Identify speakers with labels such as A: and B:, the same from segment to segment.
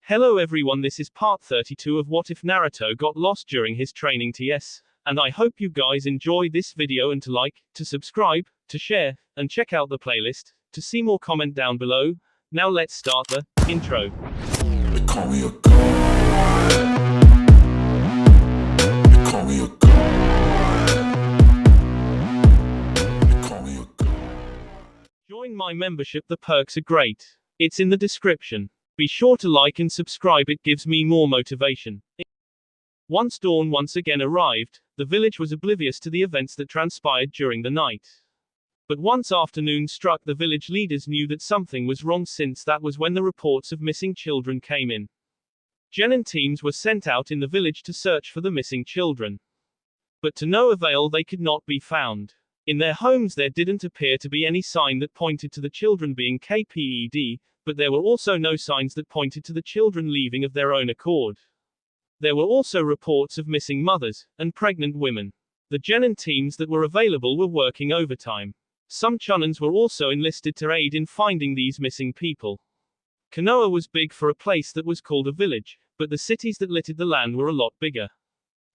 A: Hello everyone, this is part 32 of What If Naruto Got Lost During His Training TS, and I hope you guys enjoy this video and to like, to subscribe, to share, and check out the playlist, to see more comment down below. Now let's start the intro.
B: They call me a god. They call me a god. They call me a god.
A: Join my membership, the perks are great. It's in the description. Be sure to like and subscribe, it gives me more motivation. Once dawn once again arrived, the village was oblivious to the events that transpired during the night. But once afternoon struck, the village leaders knew that something was wrong, since that was when the reports of missing children came in. Genin teams were sent out in the village to search for the missing children. But to no avail, they could not be found. In their homes there didn't appear to be any sign that pointed to the children being kped, but there were also no signs that pointed to the children leaving of their own accord. There were also reports of missing mothers and pregnant women. The Genin teams that were available were working overtime. Some Chunins were also enlisted to aid in finding these missing people. Konoha was big for a place that was called a village, but the cities that littered the land were a lot bigger.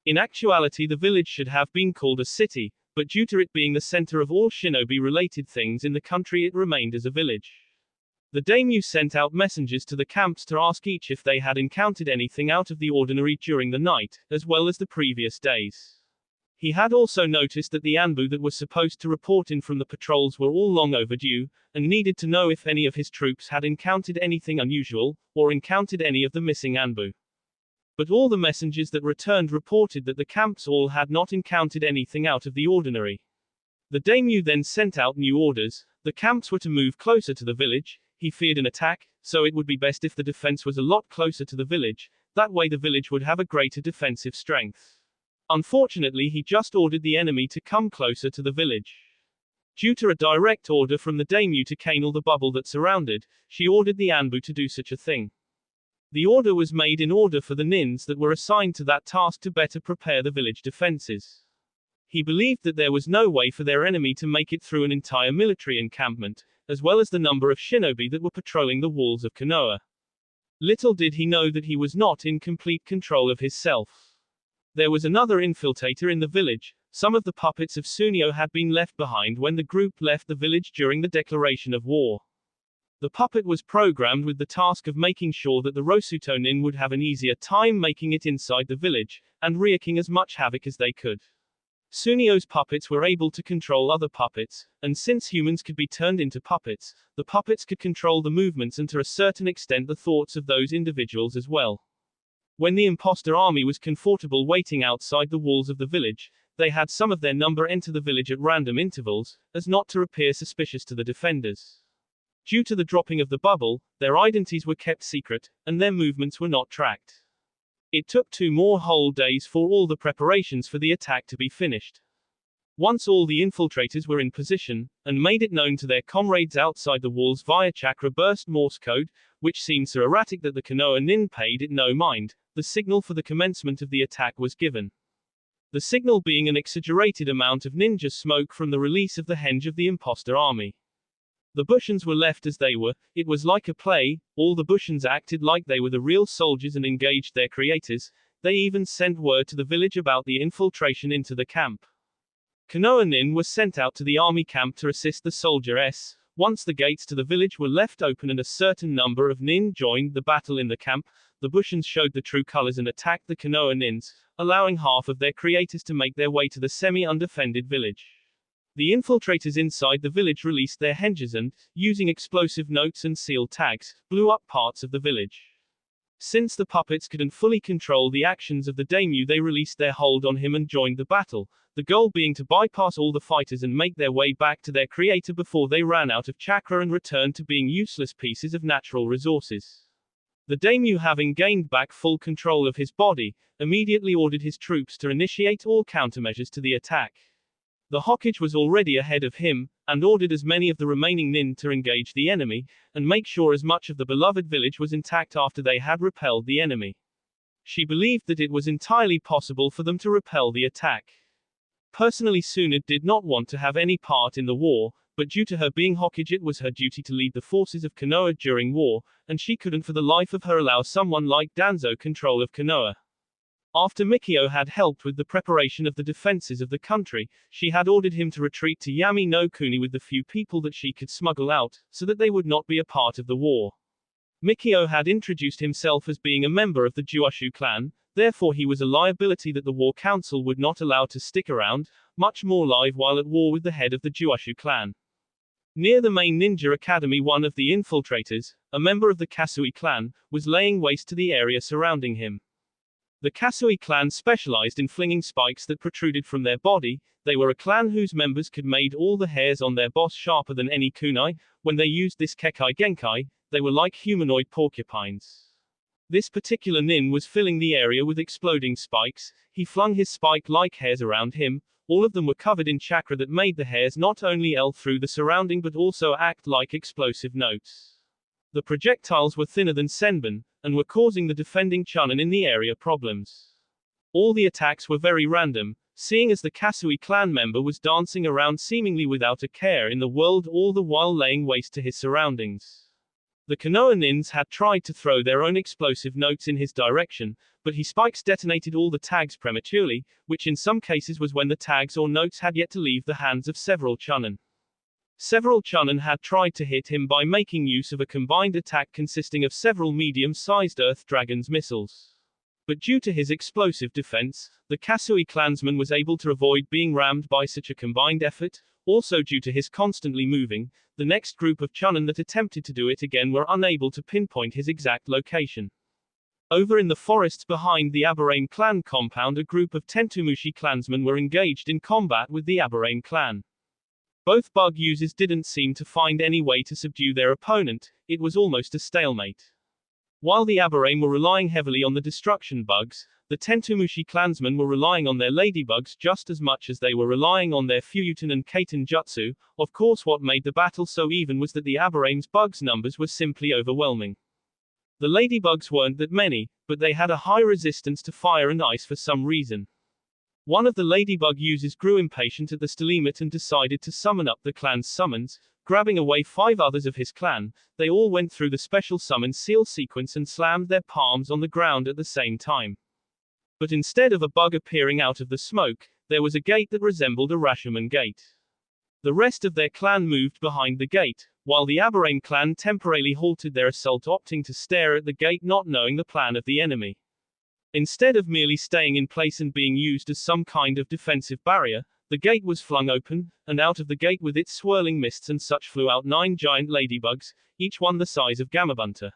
A: In actuality, the village should have been called a city, but due to it being the center of all shinobi-related things in the country, it remained as a village. The daimyo sent out messengers to the camps to ask each if they had encountered anything out of the ordinary during the night, as well as the previous days. He had also noticed that the anbu that were supposed to report in from the patrols were all long overdue, and needed to know if any of his troops had encountered anything unusual, or encountered any of the missing anbu. But all the messengers that returned reported that the camps all had not encountered anything out of the ordinary. The daimyo then sent out new orders. The camps were to move closer to the village. He feared an attack, so it would be best if the defense was a lot closer to the village, that way the village would have a greater defensive strength. Unfortunately, he just ordered the enemy to come closer to the village. Due to a direct order from the daimyo to canal the bubble that surrounded, she ordered the anbu to do such a thing. The order was made in order for the nins that were assigned to that task to better prepare the village defenses. He believed that there was no way for their enemy to make it through an entire military encampment, as well as the number of shinobi that were patrolling the walls of Konoha. Little did he know that he was not in complete control of his self. There was another infiltrator in the village. Some of the puppets of Sunio had been left behind when the group left the village during the declaration of war. The puppet was programmed with the task of making sure that the Rosuto nin would have an easier time making it inside the village, and wreaking as much havoc as they could. Sunio's puppets were able to control other puppets, and since humans could be turned into puppets, the puppets could control the movements and to a certain extent the thoughts of those individuals as well. When the imposter army was comfortable waiting outside the walls of the village, they had some of their number enter the village at random intervals, as not to appear suspicious to the defenders. Due to the dropping of the bubble, their identities were kept secret, and their movements were not tracked. It took 2 more whole days for all the preparations for the attack to be finished. Once all the infiltrators were in position, and made it known to their comrades outside the walls via chakra burst Morse code, which seemed so erratic that the Konoha nin paid it no mind, the signal for the commencement of the attack was given. The signal being an exaggerated amount of ninja smoke from the release of the henge of the imposter army. The Bushins were left as they were. It was like a play. All the Bushins acted like they were the real soldiers and engaged their creators. They even sent word to the village about the infiltration into the camp. Konoha nin was sent out to the army camp to assist the soldiers. Once the gates to the village were left open and a certain number of nin joined the battle in the camp, the Bushins showed the true colors and attacked the Konoha nins, allowing half of their creators to make their way to the semi-undefended village. The infiltrators inside the village released their henges and, using explosive notes and sealed tags, blew up parts of the village. Since the puppets couldn't fully control the actions of the daimyo, they released their hold on him and joined the battle, the goal being to bypass all the fighters and make their way back to their creator before they ran out of chakra and returned to being useless pieces of natural resources. The daimyo, having gained back full control of his body, immediately ordered his troops to initiate all countermeasures to the attack. The Hokage was already ahead of him, and ordered as many of the remaining nin to engage the enemy, and make sure as much of the beloved village was intact after they had repelled the enemy. She believed that it was entirely possible for them to repel the attack. Personally, Tsunade did not want to have any part in the war, but due to her being Hokage it was her duty to lead the forces of Konoha during war, and she couldn't for the life of her allow someone like Danzo control of Konoha. After Mikio had helped with the preparation of the defenses of the country, she had ordered him to retreat to Yami no Kuni with the few people that she could smuggle out, so that they would not be a part of the war. Mikio had introduced himself as being a member of the Juashu clan, therefore he was a liability that the war council would not allow to stick around, much more live while at war with the head of the Juashu clan. Near the main ninja academy one of the infiltrators, a member of the Kasui clan, was laying waste to the area surrounding him. The Kasui clan specialized in flinging spikes that protruded from their body. They were a clan whose members could made all the hairs on their boss sharper than any kunai. When they used this Kekai Genkai, they were like humanoid porcupines. This particular nin was filling the area with exploding spikes. He flung his spike-like hairs around him. All of them were covered in chakra that made the hairs not only ell through the surrounding but also act like explosive notes. The projectiles were thinner than senbon, and were causing the defending Chunin in the area problems. All the attacks were very random, seeing as the Kasui clan member was dancing around seemingly without a care in the world all the while laying waste to his surroundings. The Konoha nins had tried to throw their own explosive notes in his direction, but his spikes detonated all the tags prematurely, which in some cases was when the tags or notes had yet to leave the hands of several Chunin. Several Chunin had tried to hit him by making use of a combined attack consisting of several medium-sized Earth Dragon's missiles. But due to his explosive defense, the Kasui clansman was able to avoid being rammed by such a combined effort. Also due to his constantly moving, the next group of Chunin that attempted to do it again were unable to pinpoint his exact location. Over in the forests behind the Aberrane clan compound a group of Tentumushi clansmen were engaged in combat with the Aberrane clan. Both bug users didn't seem to find any way to subdue their opponent. It was almost a stalemate. While the Aberrane were relying heavily on the destruction bugs, the Tentumushi clansmen were relying on their ladybugs just as much as they were relying on their Fuyutan and Kaiten jutsu. Of course what made the battle so even was that the Aberrane's bugs numbers were simply overwhelming. The ladybugs weren't that many, but they had a high resistance to fire and ice for some reason. One of the ladybug users grew impatient at the stalemate and decided to summon up the clan's summons. Grabbing away 5 others of his clan, they all went through the special summon seal sequence and slammed their palms on the ground at the same time. But instead of a bug appearing out of the smoke, there was a gate that resembled a Rashomon gate. The rest of their clan moved behind the gate, while the Aberrane clan temporarily halted their assault, opting to stare at the gate not knowing the plan of the enemy. Instead of merely staying in place and being used as some kind of defensive barrier, the gate was flung open, and out of the gate with its swirling mists and such flew out 9 giant ladybugs, each one the size of Gamabunta.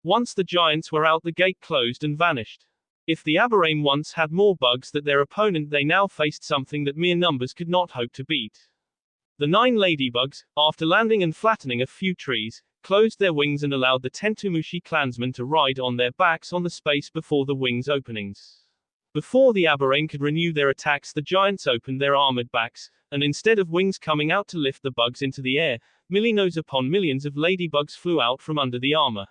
A: Once the giants were out the gate closed and vanished. If the Aberrane once had more bugs than their opponent they now faced something that mere numbers could not hope to beat. The 9 ladybugs, after landing and flattening a few trees, closed their wings and allowed the Tentumushi clansmen to ride on their backs on the space before the wings openings. Before the Aberrane could renew their attacks the giants opened their armored backs, and instead of wings coming out to lift the bugs into the air, millions upon millions of ladybugs flew out from under the armor.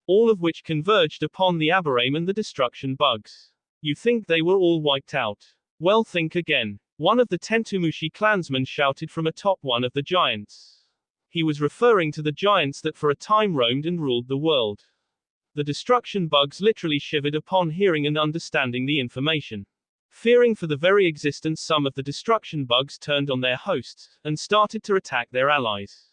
A: All of which converged upon the Aberrane and the destruction bugs. You think they were all wiped out? Well, think again. One of the Tentumushi clansmen shouted from atop one of the giants. He was referring to the giants that for a time roamed and ruled the world. The destruction bugs literally shivered upon hearing and understanding the information. Fearing for the very existence, some of the destruction bugs turned on their hosts, and started to attack their allies.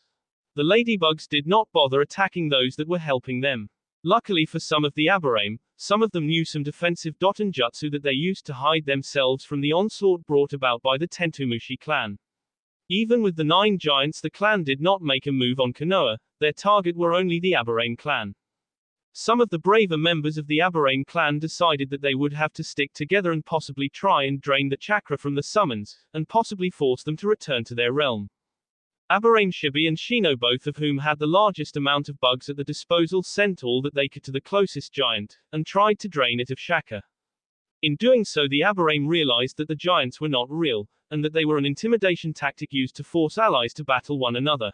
A: The ladybugs did not bother attacking those that were helping them. Luckily for some of the Aberrane, some of them knew some defensive dotonjutsu that they used to hide themselves from the onslaught brought about by the Tentumushi clan. Even with the 9 giants the clan did not make a move on Konoha, their target were only the Aberrane clan. Some of the braver members of the Aberrane clan decided that they would have to stick together and possibly try and drain the chakra from the summons, and possibly force them to return to their realm. Aberrane Shibi and Shino, both of whom had the largest amount of bugs at their disposal, sent all that they could to the closest giant, and tried to drain it of chakra. In doing so the Aberrane realized that the giants were not real, and that they were an intimidation tactic used to force allies to battle one another.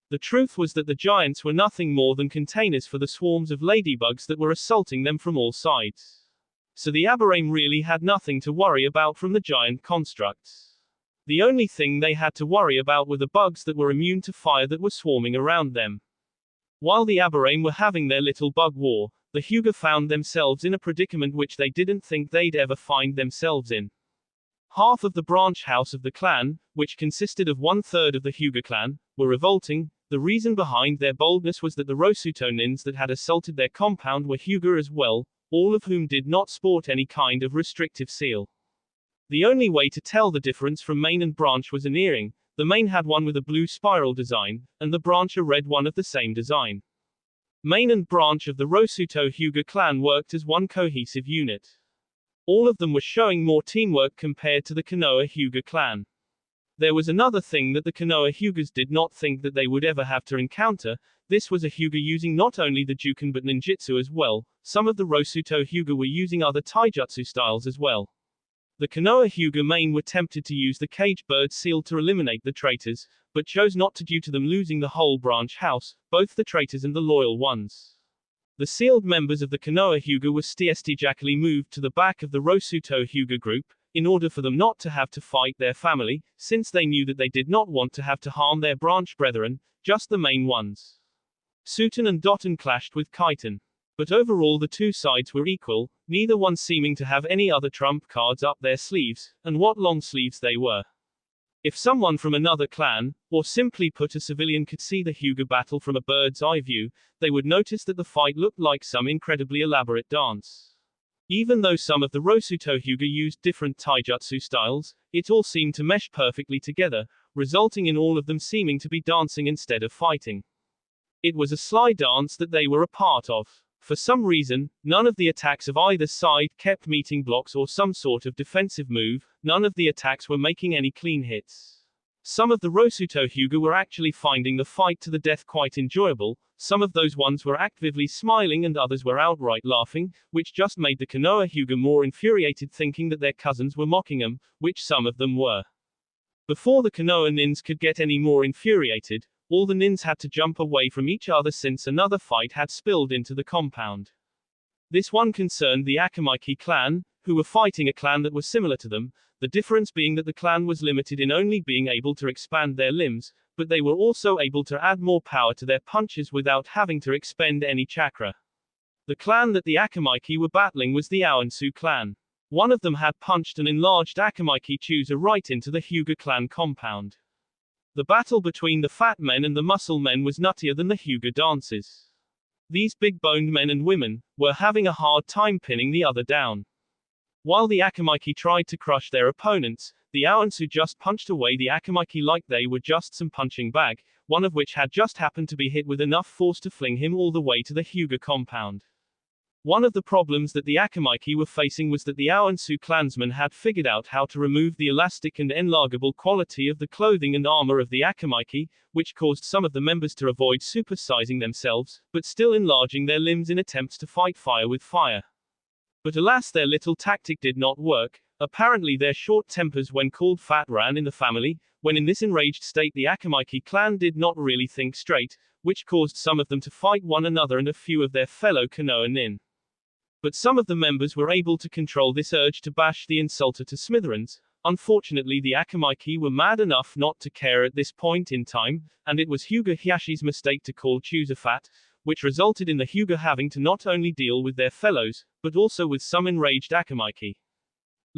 A: The truth was that the giants were nothing more than containers for the swarms of ladybugs that were assaulting them from all sides. So the Aberrane really had nothing to worry about from the giant constructs. The only thing they had to worry about were the bugs that were immune to fire that were swarming around them. While the Aberrane were having their little bug war, the Hyuga found themselves in a predicament which they didn't think they'd ever find themselves in. Half of the branch house of the clan, which consisted of 1/3 of the Hyuga clan, were revolting. The reason behind their boldness was that the Rosuto nins that had assaulted their compound were Hyuga as well, all of whom did not sport any kind of restrictive seal. The only way to tell the difference from main and branch was an earring. The main had one with a blue spiral design, and the branch a red one of the same design. Main and branch of the Rosuto Hyuga clan worked as one cohesive unit. All of them were showing more teamwork compared to the Konoha Hyuga clan. There was another thing that the Konoha Hyugas did not think that they would ever have to encounter. This was a Hyuga using not only the Juken but ninjutsu as well. Some of the Rosuto Hyuga were using other taijutsu styles as well. The Konoha Hyuga main were tempted to use the cage bird seal to eliminate the traitors, but chose not to due to them losing the whole branch house, both the traitors and the loyal ones. The sealed members of the Konoha Hyuga were strategically moved to the back of the Rosuto Hyuga group, in order for them not to have to fight their family, since they knew that they did not want to have to harm their branch brethren, just the main ones. Suten and Doten clashed with Kaiten. But overall the two sides were equal, neither one seeming to have any other trump cards up their sleeves, and what long sleeves they were. If someone from another clan, or simply put a civilian could see the Hyuga battle from a bird's eye view, they would notice that the fight looked like some incredibly elaborate dance. Even though some of the Rosuto Hyuga used different taijutsu styles, it all seemed to mesh perfectly together, resulting in all of them seeming to be dancing instead of fighting. It was a sly dance that they were a part of. For some reason, none of the attacks of either side kept meeting blocks or some sort of defensive move, none of the attacks were making any clean hits. Some of the Rosuto Hyuga were actually finding the fight to the death quite enjoyable, some of those ones were actively smiling and others were outright laughing, which just made the Konoha Hyuga more infuriated thinking that their cousins were mocking them, which some of them were. Before the Konoha nins could get any more infuriated, all the nins had to jump away from each other since another fight had spilled into the compound. This one concerned the Akamaki clan, who were fighting a clan that was similar to them, the difference being that the clan was limited in only being able to expand their limbs, but they were also able to add more power to their punches without having to expend any chakra. The clan that the Akamaki were battling was the Aonsu clan. One of them had punched an enlarged Akamaki chooser right into the Hyuga clan compound. The battle between the fat men and the muscle men was nuttier than the Hyuga dances. These big-boned men and women were having a hard time pinning the other down. While the Akamaki tried to crush their opponents, the Aonsu just punched away the Akamaki like they were just some punching bag, one of which had just happened to be hit with enough force to fling him all the way to the Hyuga compound. One of the problems that the Akamaki were facing was that the Aonsu clansmen had figured out how to remove the elastic and enlargeable quality of the clothing and armor of the Akamaki, which caused some of the members to avoid supersizing themselves, but still enlarging their limbs in attempts to fight fire with fire. But alas, their little tactic did not work. Apparently their short tempers when called fat ran in the family. When in this enraged state the Akamaki clan did not really think straight, which caused some of them to fight one another and a few of their fellow Konoha nin. But some of the members were able to control this urge to bash the insulter to smithereens. Unfortunately the Akamaki were mad enough not to care at this point in time, and it was Hyuga Hyashi's mistake to call chooser fat, which resulted in the Hyuga having to not only deal with their fellows, but also with some enraged Akamaki.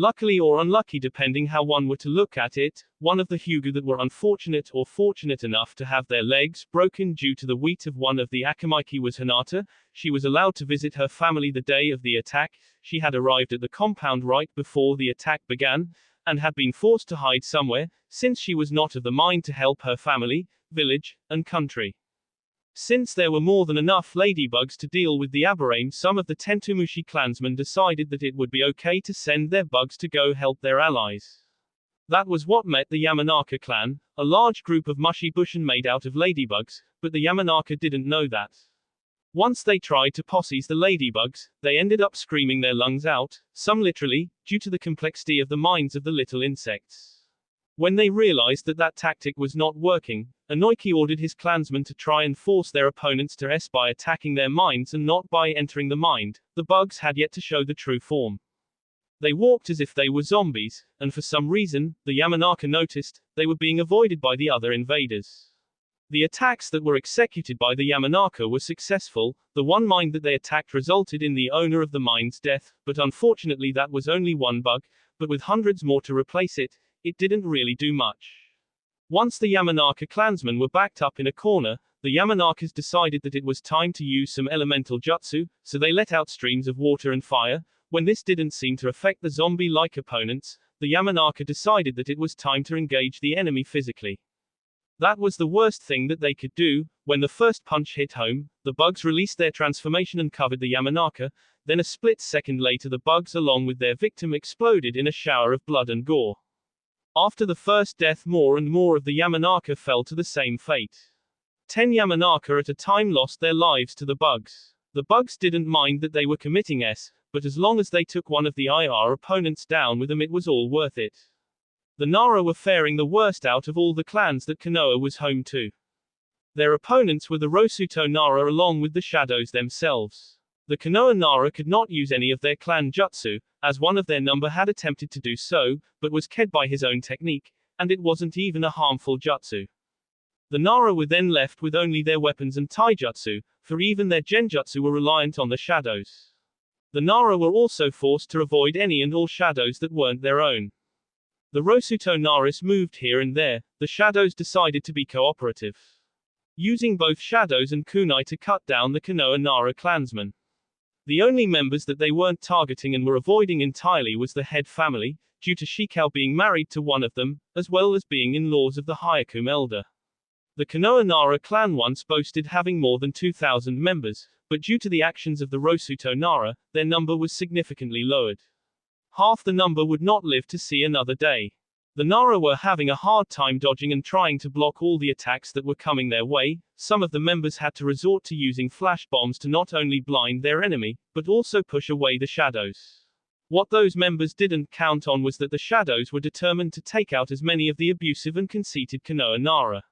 A: Luckily or unlucky depending how one were to look at it, one of the Hyuga that were unfortunate or fortunate enough to have their legs broken due to the weight of one of the Akamaki was Hinata. She was allowed to visit her family the day of the attack. She had arrived at the compound right before the attack began, and had been forced to hide somewhere, since she was not of the mind to help her family, village, and country. Since there were more than enough ladybugs to deal with the Aberrane, some of the Tentumushi clansmen decided that it would be okay to send their bugs to go help their allies. That was what met the Yamanaka clan, a large group of mushy bushin made out of ladybugs, but the Yamanaka didn't know that. Once they tried to posse's the ladybugs, they ended up screaming their lungs out, some literally, due to the complexity of the minds of the little insects. When they realized that that tactic was not working, Inoiki ordered his clansmen to try and force their opponents to S by attacking their minds and not by entering the mind. The bugs had yet to show the true form. They walked as if they were zombies, and for some reason, the Yamanaka noticed, they were being avoided by the other invaders. The attacks that were executed by the Yamanaka were successful. The one mine that they attacked resulted in the owner of the mine's death, but unfortunately that was only one bug, but with hundreds more to replace it, it didn't really do much. Once the Yamanaka clansmen were backed up in a corner, the Yamanakas decided that it was time to use some elemental jutsu, so they let out streams of water and fire. When this didn't seem to affect the zombie-like opponents, the Yamanaka decided that it was time to engage the enemy physically. That was the worst thing that they could do. When the first punch hit home, the bugs released their transformation and covered the Yamanaka, then a split second later the bugs along with their victim exploded in a shower of blood and gore. After the first death more and more of the Yamanaka fell to the same fate. 10 Yamanaka at a time lost their lives to the bugs. The bugs didn't mind that they were committing but as long as they took one of the IR opponents down with them it was all worth it. The Nara were faring the worst out of all the clans that Konoha was home to. Their opponents were the Rosuto Nara along with the Shadows themselves. The Konoha Nara could not use any of their clan jutsu, as one of their number had attempted to do so, but was killed by his own technique, and it wasn't even a harmful jutsu. The Nara were then left with only their weapons and taijutsu, for even their genjutsu were reliant on the Shadows. The Nara were also forced to avoid any and all shadows that weren't their own. The Rosuto Naris moved here and there. The Shadows decided to be cooperative, using both Shadows and kunai to cut down the Konoha Nara clansmen. The only members that they weren't targeting and were avoiding entirely was the head family, due to Shikao being married to one of them, as well as being in-laws of the Hyakume elder. The Konoha Nara clan once boasted having more than 2,000 members, but due to the actions of the Rosuto Nara, their number was significantly lowered. Half the number would not live to see another day. The Nara were having a hard time dodging and trying to block all the attacks that were coming their way. Some of the members had to resort to using flash bombs to not only blind their enemy, but also push away the Shadows. What those members didn't count on was that the Shadows were determined to take out as many of the abusive and conceited Konoha Nara.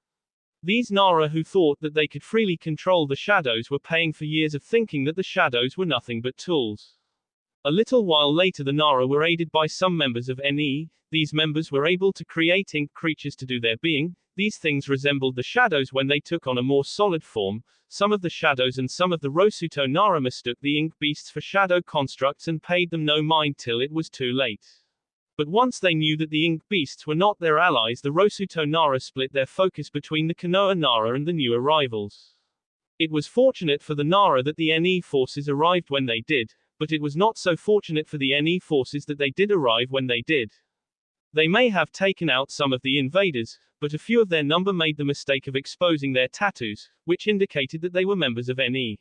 A: These Nara who thought that they could freely control the Shadows were paying for years of thinking that the Shadows were nothing but tools. A little while later the Nara were aided by some members of NE. These members were able to create ink creatures to do their bidding. These things resembled the Shadows when they took on a more solid form. Some of the Shadows and some of the Rosuto Nara mistook the ink beasts for shadow constructs and paid them no mind till it was too late. But once they knew that the ink beasts were not their allies, the Rosuto Nara split their focus between the Konoha Nara and the new arrivals. It was fortunate for the Nara that the NE forces arrived when they did, but it was not so fortunate for the NE forces that they did arrive when they did. They may have taken out some of the invaders, but a few of their number made the mistake of exposing their tattoos, which indicated that they were members of NE.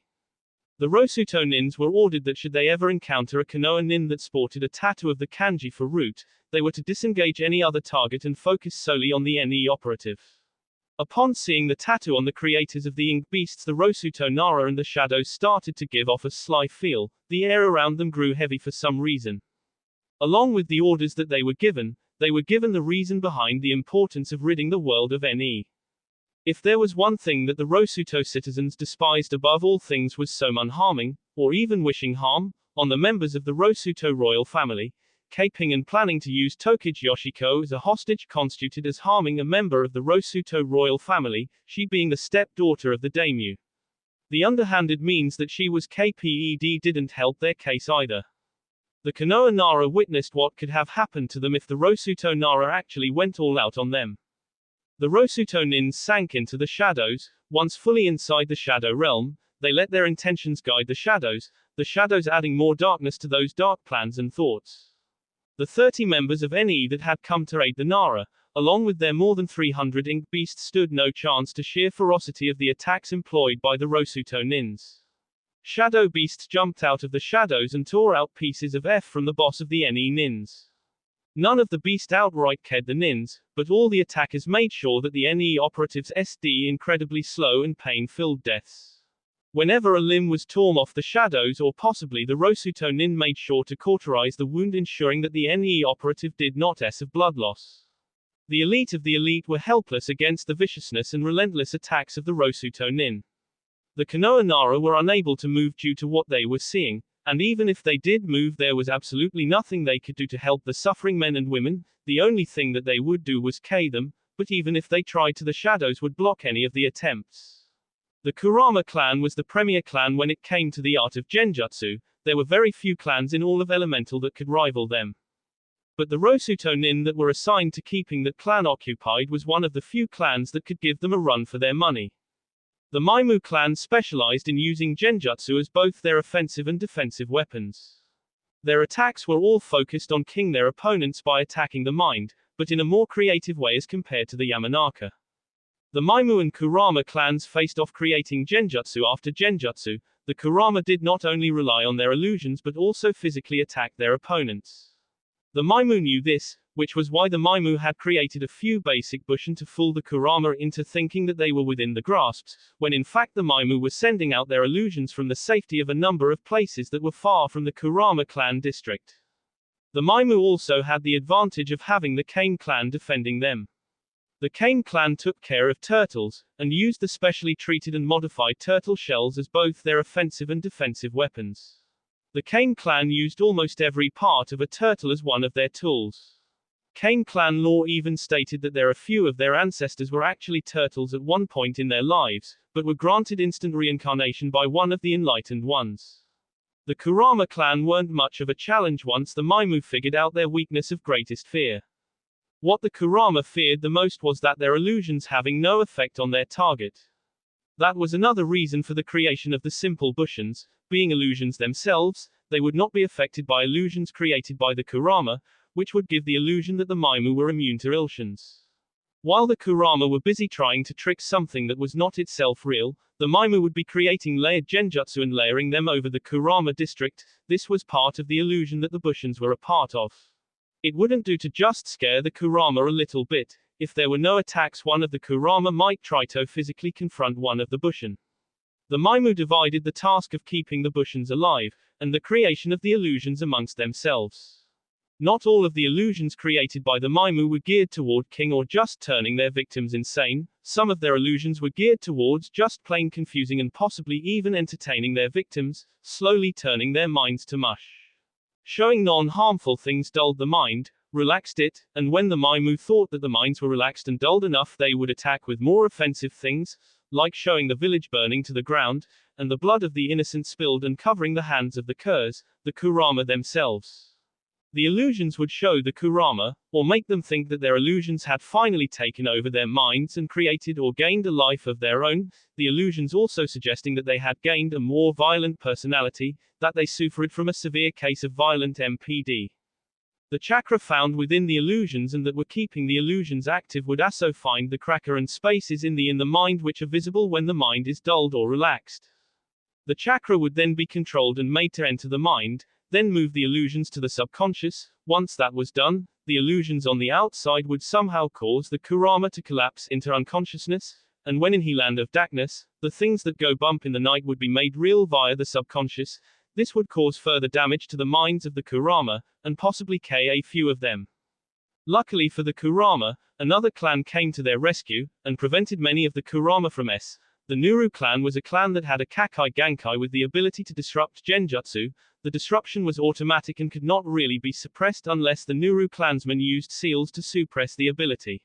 A: The Rosuto Nins were ordered that should they ever encounter a Konoha Nin that sported a tattoo of the kanji for root, they were to disengage any other target and focus solely on the NE operative. Upon seeing the tattoo on the creators of the ink beasts, the Rosuto Nara and the Shadows started to give off a sly feel. The air around them grew heavy for some reason. Along with the orders that they were given the reason behind the importance of ridding the world of NE. If there was one thing that the Rosuto citizens despised above all things was so unharming, or even wishing harm, on the members of the Rosuto royal family, caping and planning to use Tokage Yoshiko as a hostage constituted as harming a member of the Rosuto royal family, she being the stepdaughter of the daimyo. The underhanded means that she was KPED didn't help their case either. The Konoha Nara witnessed what could have happened to them if the Rosuto Nara actually went all out on them. The Rosuto Nins sank into the Shadows. Once fully inside the Shadow realm, they let their intentions guide the Shadows adding more darkness to those dark plans and thoughts. The 30 members of NE that had come to aid the Nara, along with their more than 300 ink beasts, stood no chance to sheer ferocity of the attacks employed by the Rosuto Nins. Shadow beasts jumped out of the Shadows and tore out pieces of F from the boss of the NE Nins. None of the beast outright killed the Nins, but all the attackers made sure that the NE operatives SD incredibly slow and pain-filled deaths. Whenever a limb was torn off the Shadows or possibly the Rosuto Nin made sure to cauterize the wound, ensuring that the NE operative did not of blood loss. The elite of the elite were helpless against the viciousness and relentless attacks of the Rosuto Nin. The Konoha Nara were unable to move due to what they were seeing. And even if they did move, there was absolutely nothing they could do to help the suffering men and women. The only thing that they would do was kill them, but even if they tried to, the shadows would block any of the attempts. The Kurama clan was the premier clan when it came to the art of genjutsu. There were very few clans in all of Elemental that could rival them. But the Rosuto nin that were assigned to keeping that clan occupied was one of the few clans that could give them a run for their money. The Maimu clan specialized in using genjutsu as both their offensive and defensive weapons. Their attacks were all focused on killing their opponents by attacking the mind, but in a more creative way as compared to the Yamanaka. The Maimu and Kurama clans faced off creating genjutsu after genjutsu. The Kurama did not only rely on their illusions but also physically attacked their opponents. The Maimu knew this, which was why the Maimu had created a few basic bushin to fool the Kurama into thinking that they were within the grasps, when in fact the Maimu were sending out their illusions from the safety of a number of places that were far from the Kurama clan district. The Maimu also had the advantage of having the Kame clan defending them. The Kame clan took care of turtles, and used the specially treated and modified turtle shells as both their offensive and defensive weapons. The Kame clan used almost every part of a turtle as one of their tools. Kame clan lore even stated that a few of their ancestors were actually turtles at one point in their lives, but were granted instant reincarnation by one of the enlightened ones. The Kurama clan weren't much of a challenge once the Maimu figured out their weakness of greatest fear. What the Kurama feared the most was that their illusions having no effect on their target. That was another reason for the creation of the simple bushins. Being illusions themselves, they would not be affected by illusions created by the Kurama, which would give the illusion that the Maimu were immune to illusions. While the Kurama were busy trying to trick something that was not itself real, the Maimu would be creating layered genjutsu and layering them over the Kurama district. This was part of the illusion that the bushins were a part of. It wouldn't do to just scare the Kurama a little bit. If there were no attacks, one of the Kurama might try to physically confront one of the bushin. The Maimu divided the task of keeping the bushins alive, and the creation of the illusions amongst themselves. Not all of the illusions created by the Maimu were geared toward king or just turning their victims insane. Some of their illusions were geared towards just plain confusing and possibly even entertaining their victims, slowly turning their minds to mush. Showing non-harmful things dulled the mind, relaxed it, and when the Maimu thought that the minds were relaxed and dulled enough, they would attack with more offensive things, like showing the village burning to the ground, and the blood of the innocent spilled and covering the hands of the curs, the Kurama themselves. The illusions would show the Kurama, or make them think that their illusions had finally taken over their minds and created or gained a life of their own, the illusions also suggesting that they had gained a more violent personality, that they suffered from a severe case of violent MPD. The chakra found within the illusions and that were keeping the illusions active would also find the cracker and spaces in the mind which are visible when the mind is dulled or relaxed. The chakra would then be controlled and made to enter the mind, then move the illusions to the subconscious. Once that was done, the illusions on the outside would somehow cause the Kurama to collapse into unconsciousness, and when in the land of darkness, the things that go bump in the night would be made real via the subconscious. This would cause further damage to the minds of the Kurama, and possibly kill a few of them. Luckily for the Kurama, another clan came to their rescue, and prevented many of the Kurama from s. The Nuru clan was a clan that had a Kakai Gankai with the ability to disrupt genjutsu. The disruption was automatic and could not really be suppressed unless the Nuru clansmen used seals to suppress the ability.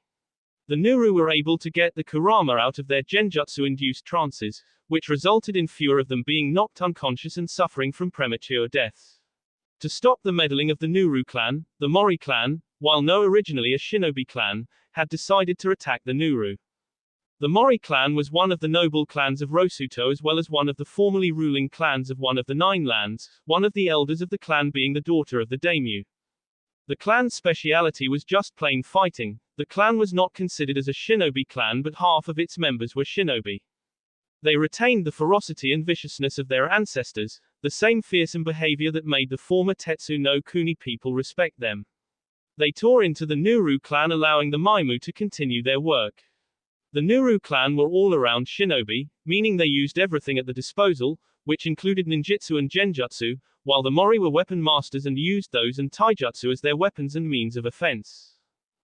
A: The Nuru were able to get the Kurama out of their genjutsu-induced trances, which resulted in fewer of them being knocked unconscious and suffering from premature deaths. To stop the meddling of the Nuru clan, the Mori clan, while originally a shinobi clan, had decided to attack the Nuru. The Mori clan was one of the noble clans of Rosuto as well as one of the formerly ruling clans of one of the 9 lands, one of the elders of the clan being the daughter of the daimyo. The clan's speciality was just plain fighting. The clan was not considered as a shinobi clan but half of its members were shinobi. They retained the ferocity and viciousness of their ancestors, the same fearsome behavior that made the former Tetsu no Kuni people respect them. They tore into the Nuru clan allowing the Maimu to continue their work. The Nuru clan were all around shinobi, meaning they used everything at the disposal, which included ninjutsu and genjutsu, while the Mori were weapon masters and used those and taijutsu as their weapons and means of offense.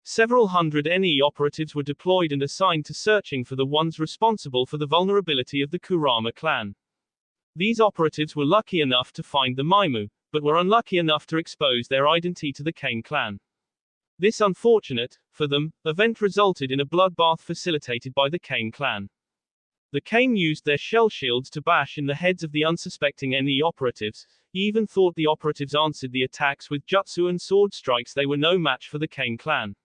A: Several hundred NE operatives were deployed and assigned to searching for the ones responsible for the vulnerability of the Kurama clan. These operatives were lucky enough to find the Maimu, but were unlucky enough to expose their identity to the Kane clan. This unfortunate, for them, event resulted in a bloodbath facilitated by the Kane clan. The Kane used their shell shields to bash in the heads of the unsuspecting NE operatives. He even thought the operatives answered the attacks with jutsu and sword strikes. They were no match for the Kane clan.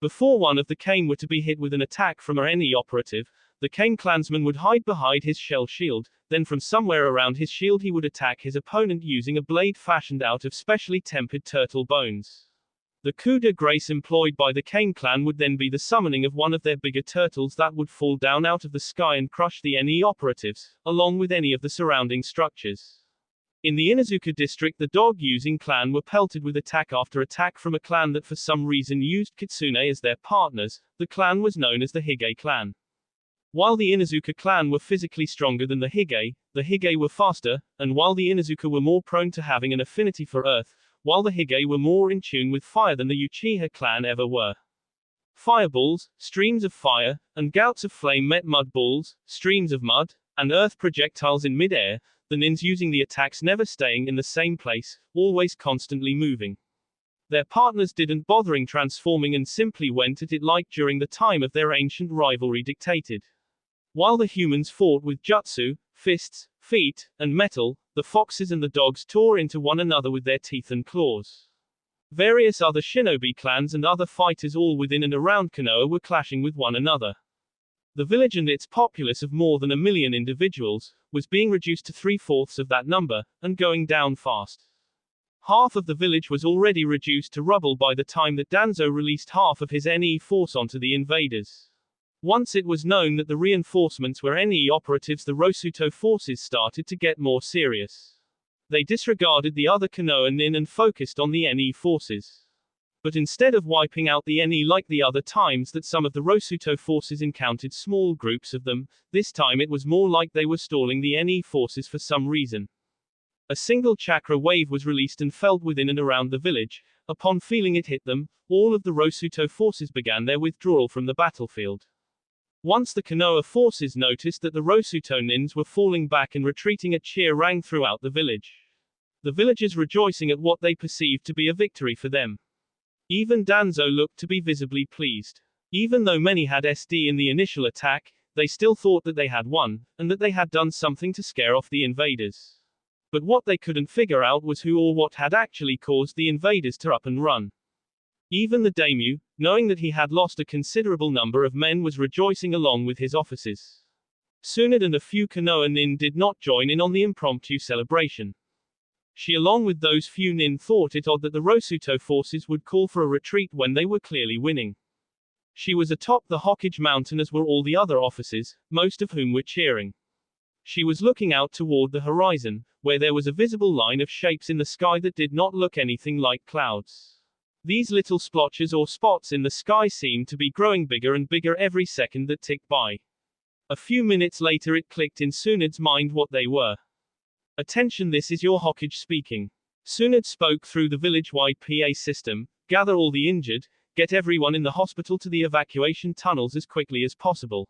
A: Before one of the Kane were to be hit with an attack from a NE operative, the Kane clansman would hide behind his shell shield, then from somewhere around his shield he would attack his opponent using a blade fashioned out of specially tempered turtle bones. The coup de grace employed by the Kane clan would then be the summoning of one of their bigger turtles that would fall down out of the sky and crush the NE operatives, along with any of the surrounding structures. In the Inazuka district, the dog-using clan were pelted with attack after attack from a clan that for some reason used kitsune as their partners. The clan was known as the Hige clan. While the Inazuka clan were physically stronger than the Hige were faster, and while the Inazuka were more prone to having an affinity for earth, while the Hige were more in tune with fire than the Uchiha clan ever were. Fireballs, streams of fire, and gouts of flame met mud balls, streams of mud, and earth projectiles in mid-air, the nins using the attacks never staying in the same place, always constantly moving. Their partners didn't bothering transforming and simply went at it like during the time of their ancient rivalry dictated. While the humans fought with jutsu, fists, feet, and metal, the foxes and the dogs tore into one another with their teeth and claws. Various other shinobi clans and other fighters all within and around Konoha were clashing with one another. The village and its populace of more than 1 million individuals was being reduced to 3/4 of that number, and going down fast. Half of the village was already reduced to rubble by the time that Danzo released half of his NE force onto the invaders. Once it was known that the reinforcements were NE operatives, the Rosuto forces started to get more serious. They disregarded the other Konoha nin and focused on the NE forces. But instead of wiping out the NE like the other times that some of the Rosuto forces encountered small groups of them, this time it was more like they were stalling the NE forces for some reason. A single chakra wave was released and felt within and around the village. Upon feeling it hit them, all of the Rosuto forces began their withdrawal from the battlefield. Once the Konoha forces noticed that the Rosuto nins were falling back and retreating, a cheer rang throughout the village. The villagers rejoicing at what they perceived to be a victory for them. Even Danzo looked to be visibly pleased. Even though many had SD in the initial attack, they still thought that they had won, and that they had done something to scare off the invaders. But what they couldn't figure out was who or what had actually caused the invaders to up and run. Even the daimyo, knowing that he had lost a considerable number of men, was rejoicing along with his officers. Tsunade and a few Konoha nin did not join in on the impromptu celebration. She along with those few nin thought it odd that the Rosuto forces would call for a retreat when they were clearly winning. She was atop the Hokage mountain, as were all the other officers, most of whom were cheering. She was looking out toward the horizon, where there was a visible line of shapes in the sky that did not look anything like clouds. These little splotches or spots in the sky seemed to be growing bigger and bigger every second that ticked by. A few minutes later it clicked in Tsunade's mind what they were. Attention, this is your Hokage speaking. Tsunade spoke through the village-wide PA system. Gather all the injured, get everyone in the hospital to the evacuation tunnels as quickly as possible.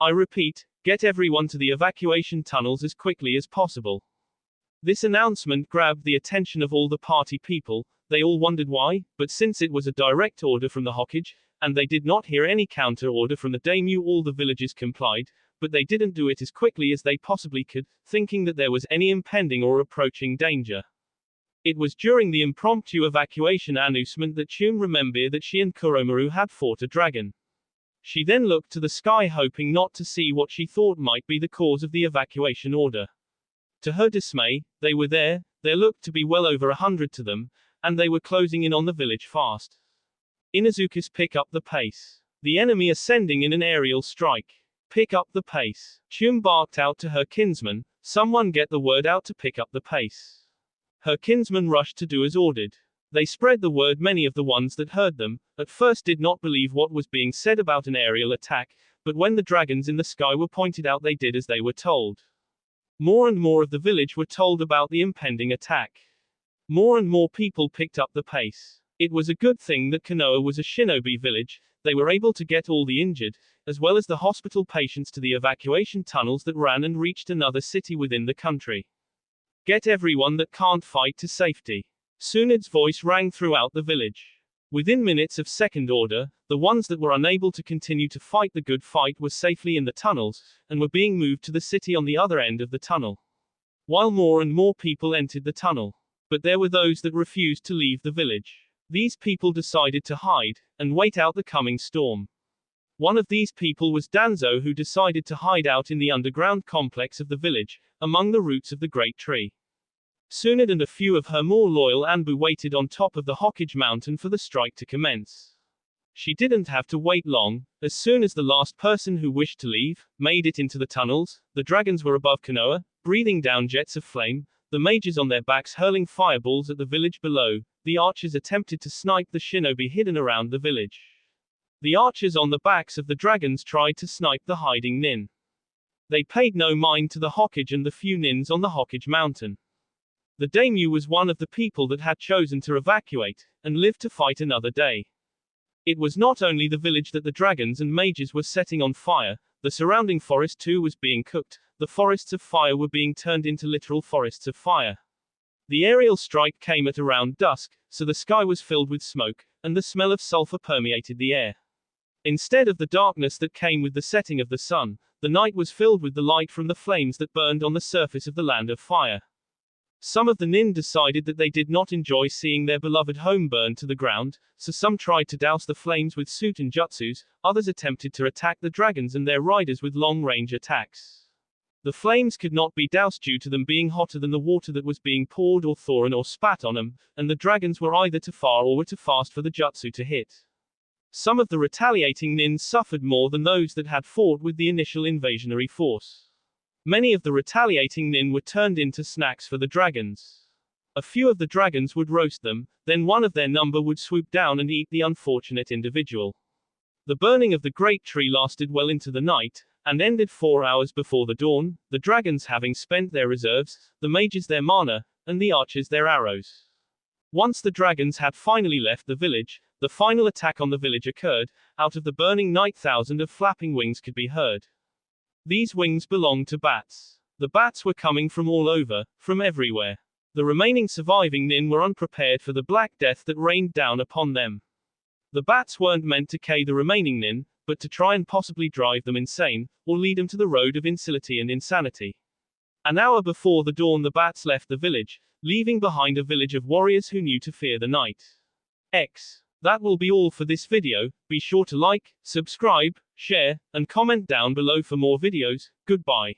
A: I repeat, get everyone to the evacuation tunnels as quickly as possible. This announcement grabbed the attention of all the party people. They all wondered why, but since it was a direct order from the Hokage, and they did not hear any counter order from the daimyo, all the villagers complied, but they didn't do it as quickly as they possibly could, thinking that there was any impending or approaching danger. It was during the impromptu evacuation announcement that Chun remembered that she and Kuromaru had fought a dragon. She then looked to the sky, hoping not to see what she thought might be the cause of the evacuation order. To her dismay, they were there. There looked to be well over 100 to them, and they were closing in on the village fast. Inazuka's pick up the pace. The enemy ascending in an aerial strike. Pick up the pace. Chun barked out to her kinsman, someone get the word out to pick up the pace. Her kinsman rushed to do as ordered. They spread the word. Many of the ones that heard them, at first did not believe what was being said about an aerial attack, but when the dragons in the sky were pointed out they did as they were told. More and more of the village were told about the impending attack. More and more people picked up the pace. It was a good thing that Konoha was a shinobi village. They were able to get all the injured. as well as the hospital patients to the evacuation tunnels that ran and reached another city within the country. Get everyone that can't fight to safety. Sunad's voice rang throughout the village. Within minutes of second order, the ones that were unable to continue to fight the good fight were safely in the tunnels, and were being moved to the city on the other end of the tunnel. While more and more people entered the tunnel. But there were those that refused to leave the village. These people decided to hide, and wait out the coming storm. One of these people was Danzo, who decided to hide out in the underground complex of the village, among the roots of the great tree. Sunad and a few of her more loyal Anbu waited on top of the Hokage mountain for the strike to commence. She didn't have to wait long. As soon as the last person who wished to leave made it into the tunnels, the dragons were above Konoha, breathing down jets of flame, the mages on their backs hurling fireballs at the village below. The archers attempted to snipe the shinobi hidden around the village. The archers on the backs of the dragons tried to snipe the hiding nin. They paid no mind to the Hokage and the few nins on the Hokage mountain. The daimyo was one of the people that had chosen to evacuate, and live to fight another day. It was not only the village that the dragons and mages were setting on fire, the surrounding forest too was being cooked. The forests of fire were being turned into literal forests of fire. The aerial strike came at around dusk, so the sky was filled with smoke, and the smell of sulfur permeated the air. Instead of the darkness that came with the setting of the sun, the night was filled with the light from the flames that burned on the surface of the land of fire. Some of the nin decided that they did not enjoy seeing their beloved home burn to the ground, so some tried to douse the flames with Suten jutsus, others attempted to attack the dragons and their riders with long-range attacks. The flames could not be doused due to them being hotter than the water that was being poured or thrown or spat on them, and the dragons were either too far or were too fast for the jutsu to hit. Some of the retaliating nins suffered more than those that had fought with the initial invasionary force. Many of the retaliating nin were turned into snacks for the dragons. A few of the dragons would roast them, then one of their number would swoop down and eat the unfortunate individual. The burning of the great tree lasted well into the night, and ended 4 hours before the dawn, the dragons having spent their reserves, the mages their mana, and the archers their arrows. Once the dragons had finally left the village, the final attack on the village occurred. Out of the burning night, thousands of flapping wings could be heard. These wings belonged to bats. The bats were coming from all over, from everywhere. The remaining surviving nin were unprepared for the black death that rained down upon them. The bats weren't meant to kill the remaining nin, but to try and possibly drive them insane, or lead them to the road of imbecility and insanity. An hour before the dawn, the bats left the village, leaving behind a village of warriors who knew to fear the night. That will be all for this video. Be sure to like, subscribe, share, and comment down below for more videos. Goodbye.